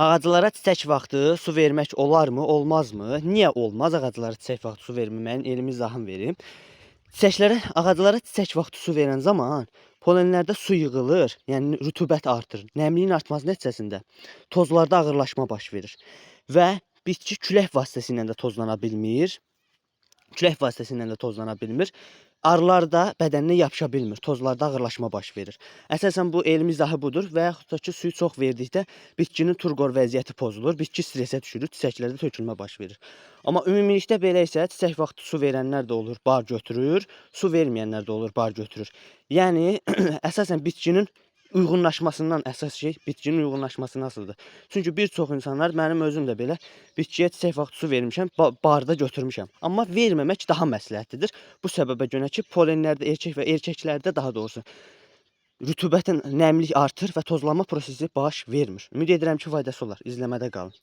Ağaclara çiçək vaxtı su vermək olarmı, olmazmı? Niyə olmaz ağaclara çiçək vaxtı su verməməyin elmi izahını verim. Ağaclara çiçək vaxtı su verən zaman polenlərdə su yığılır, yəni rütubət artır. Nəmliyin artması nəticəsində tozlarda ağırlaşma baş verir və bitki külək vasitəsilə də tozlana bilmir. Külək vasitəsilə də tozlana bilmir. Arılar da bədəninə yapışa bilmir. Tozlarda ağırlaşma baş verir. Əsasən bu elmi izahı budur və yaxud da ki, suyu çox verdikdə bitkinin turqor vəziyyəti pozulur. Bitki stresə düşürür, çiçəklərdə tökülmə baş verir. Amma ümumilikdə belə isə çiçək vaxtı su verənlər də olur, bar götürür, su verməyənlər də olur, bar götürür. Yəni əsasən bitkinin uyğunlaşmasından əsas şey bitkinin uyğunlaşması nasıldır? Çünki bir çox insanlar, mənim özüm də belə bitkiyə çiçək vaxtı su vermişəm, barda götürmüşəm. Amma verməmək daha məsləhətlidir. Bu səbəbə görə ki, polenlərdə erkəklərdə daha doğrusu rütubətin nəmlik artır və tozlanma prosesi baş vermir. Ümid edirəm ki, faydası olar. İzləmədə qalın.